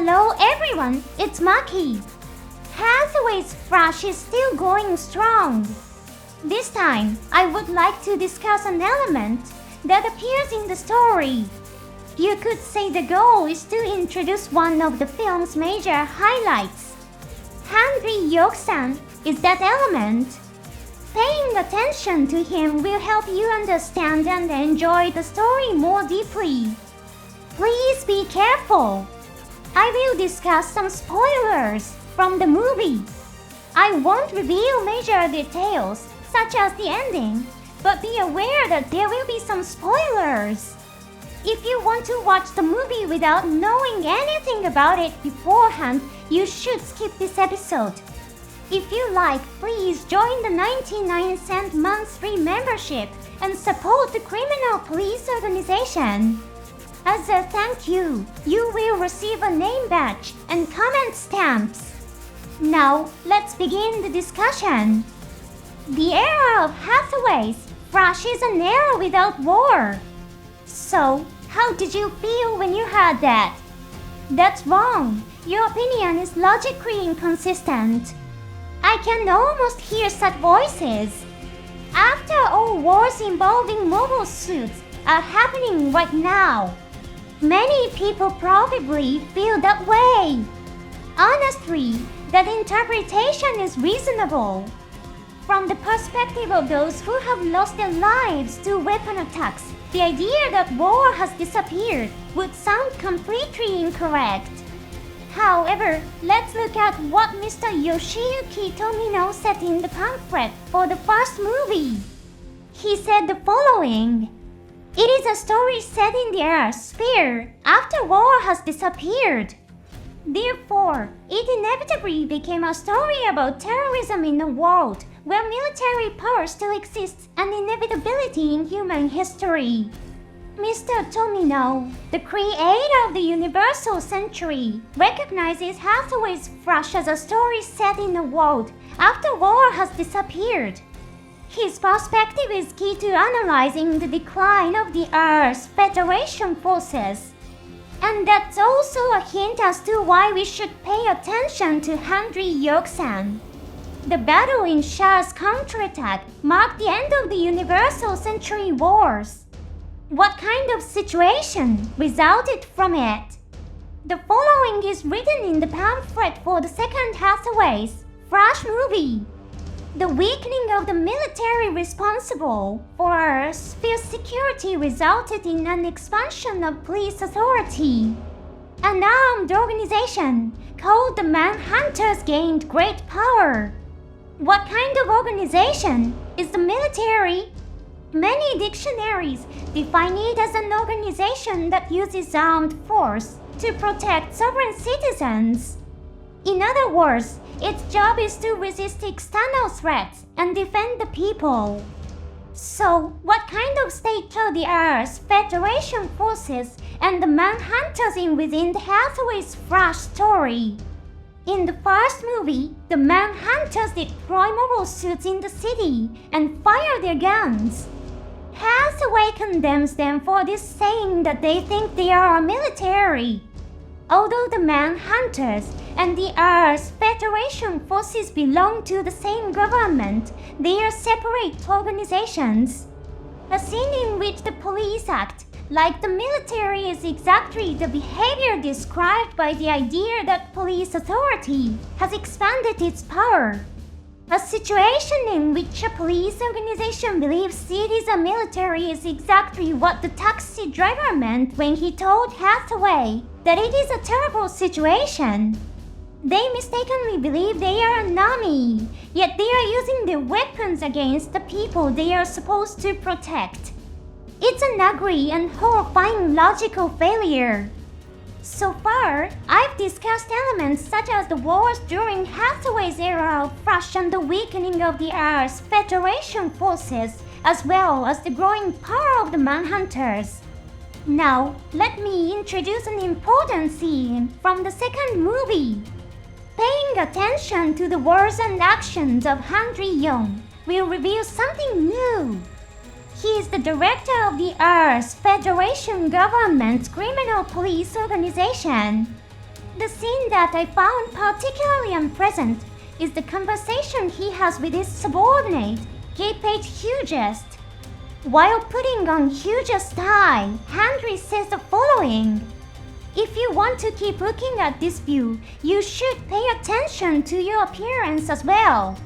Hello everyone, it's Maki. Hathaway's Flash is still going strong. This time, I would like to discuss an element that appears in the story. You could say the goal is to introduce one of the film's major highlights. Hundley Yeoksan is that element. Paying attention to him will help you understand and enjoy the story more deeply. Please be careful. I will discuss some spoilers from the movie. I won't reveal major details, such as the ending, but be aware that there will be some spoilers. If you want to watch the movie without knowing anything about it beforehand, you should skip this episode. If you like, please join the 99-cent monthly membership and support the criminal police organization. As a thank you, you will receive a name badge and comment stamps. Now, let's begin the discussion. The era of Hathaway's Flash is an era without war. So, how did you feel when you heard that? That's wrong. Your opinion is logically inconsistent. I can almost hear such voices. After all, wars involving mobile suits are happening right now. Many people probably feel that way. Honestly, that interpretation is reasonable. From the perspective of those who have lost their lives to weapon attacks, the idea that war has disappeared would sound completely incorrect. However, let's look at what Mr. Yoshiyuki Tomino said in the pamphlet for the first movie. He said the following: "It is a story set in the Earth sphere after war has disappeared. Therefore, it inevitably became a story about terrorism in a world where military power still exists, an inevitability in human history." Mr. Tomino, the creator of the Universal Century, recognizes Hathaway's Flash as a story set in a world after war has disappeared. His perspective is key to analyzing the decline of the Earth's Federation forces. And that's also a hint as to why we should pay attention to Hundley Yeoksan. The battle in Circe's counterattack marked the end of the Universal Century Wars. What kind of situation resulted from it? The following is written in the pamphlet for the second Hathaway's Flash movie. The weakening of the military responsible for Earth's fierce security resulted in an expansion of police authority. An armed organization called the Manhunters gained great power. What kind of organization is the military? Many dictionaries define it as an organization that uses armed force to protect sovereign citizens. In other words, its job is to resist external threats and defend the people. So, what kind of state are the Earth's Federation forces and the Manhunters in within the Hathaway's Flash story? In the first movie, the Manhunters deploy mobile suits in the city and fire their guns. Hathaway condemns them for this, saying that they think they are a military. Although the Manhunters and the Earth's Federation forces belong to the same government, they are separate organizations. A scene in which the police act like the military is exactly the behavior described by the idea that police authority has expanded its power. A situation in which a police organization believes it is a military is exactly what the taxi driver meant when he told Hathaway that it is a terrible situation. They mistakenly believe they are an army, yet they are using their weapons against the people they are supposed to protect. It's an ugly and horrifying logical failure. So far, I've discussed elements such as the wars during Hathaway's era of Flash and the weakening of the Earth's Federation forces, as well as the growing power of the Manhunters. Now, let me introduce an important scene from the second movie. Paying attention to the words and actions of Hundley Yeoksan will reveal something new. He is the director of the Earth's Federation government's criminal police organization. The scene that I found particularly unpleasant is the conversation he has with his subordinate, K-Page Hugest. While putting on Hugest's tie, Hundley says the following. If you want to keep looking at this view, you should pay attention to your appearance as well.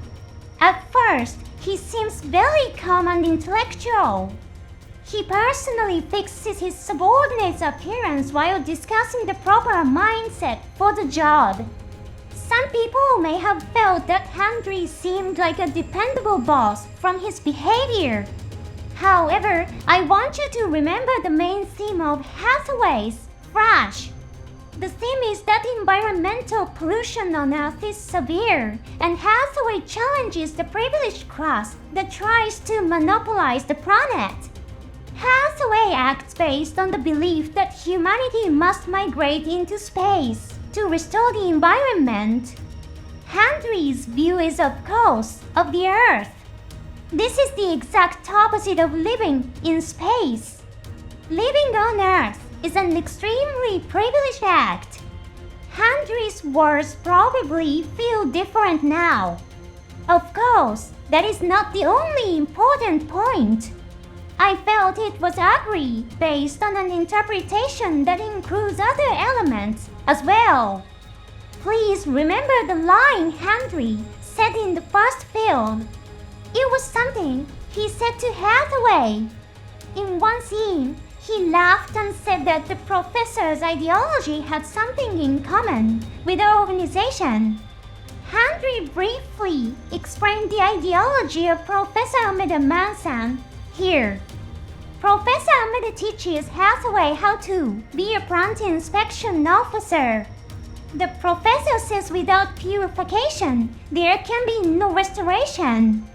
At first, he seems very calm and intellectual. He personally fixes his subordinate's appearance while discussing the proper mindset for the job. Some people may have felt that Hundley seemed like a dependable boss from his behavior. However, I want you to remember the main theme of Hathaway's, Flash. The theme is that environmental pollution on Earth is severe, and Hathaway challenges the privileged class that tries to monopolize the planet. Hathaway acts based on the belief that humanity must migrate into space to restore the environment. Hundley's view is, of course, of the Earth. This is the exact opposite of living in space. Living on Earth is an extremely privileged act. Hundley's words probably feel different now. Of course, that is not the only important point. I felt it was ugly based on an interpretation that includes other elements as well. Please remember the line Hundley said in the first film. It was something he said to Hathaway. In one scene, he laughed and said that the professor's ideology had something in common with the organization. Hundley briefly explained the ideology of Professor Ameda Mansan here. Professor Ameda teaches Hathaway how to be a plant inspection officer. The professor says without purification, there can be no restoration.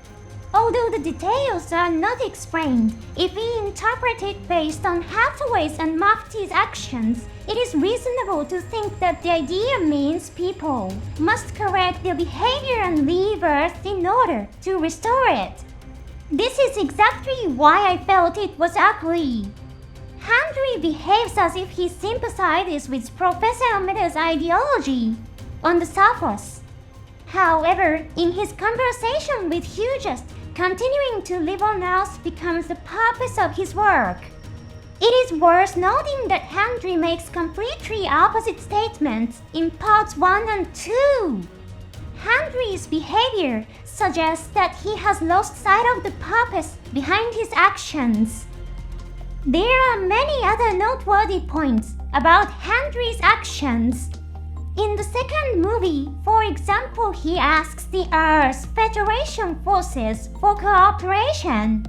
Although the details are not explained, if we interpret it based on Hathaway's and Mafty's actions, it is reasonable to think that the idea means people must correct their behavior and leave Earth in order to restore it. This is exactly why I felt it was ugly. Hundley behaves as if he sympathizes with Professor Ameda's ideology on the surface. However, in his conversation with Hugest, continuing to live on Earth becomes the purpose of his work. It is worth noting that Hundley makes completely opposite statements in parts 1 and 2. Hundley's behavior suggests that he has lost sight of the purpose behind his actions. There are many other noteworthy points about Hundley's actions. In the second movie, for example, he asks the Earth Federation forces for cooperation.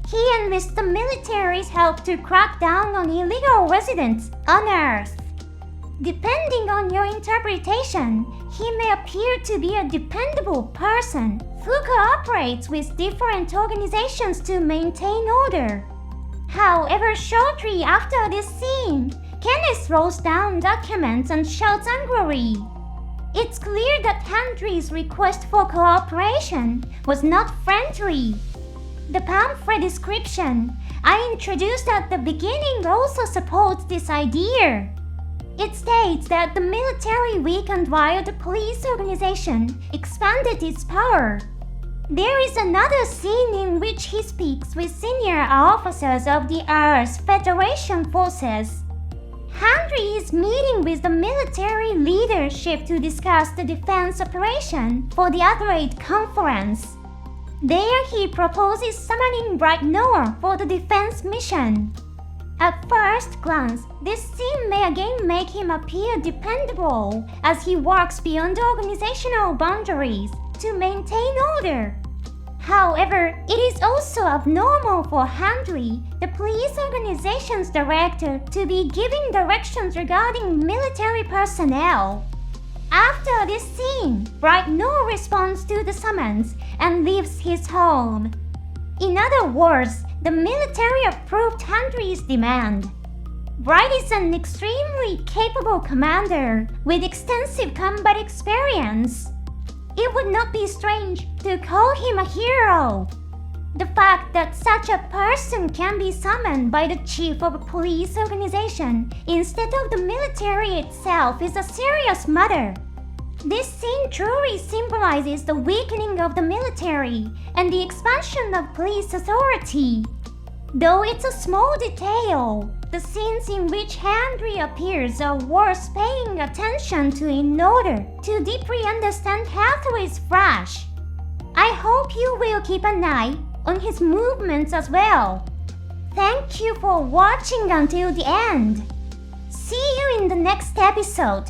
He enlists the military's help to crack down on illegal residents on Earth. Depending on your interpretation, he may appear to be a dependable person who cooperates with different organizations to maintain order. However, shortly after this scene, Kenneth throws down documents and shouts angrily. It's clear that Hundley's request for cooperation was not friendly. The pamphlet description I introduced at the beginning also supports this idea. It states that the military weakened while the police organization expanded its power. There is another scene in which he speaks with senior officers of the Earth Federation forces. Hundley is meeting with the military leadership to discuss the defense operation for the Adelaide Conference. There he proposes summoning Bright Noah for the defense mission. At first glance, this scene may again make him appear dependable as he works beyond organizational boundaries to maintain order. However, it is also abnormal for Hundley, the police organization's director, to be giving directions regarding military personnel. After this scene, Bright Noah responds to the summons and leaves his home. In other words, the military approved Hundley's demand. Bright is an extremely capable commander with extensive combat experience. It would not be strange to call him a hero. The fact that such a person can be summoned by the chief of a police organization instead of the military itself is a serious matter. This scene truly symbolizes the weakening of the military and the expansion of police authority. Though it's a small detail, the scenes in which Hundley appears are worth paying attention to in order to deeply understand Hathaway's flash. I hope you will keep an eye on his movements as well. Thank you for watching until the end. See you in the next episode.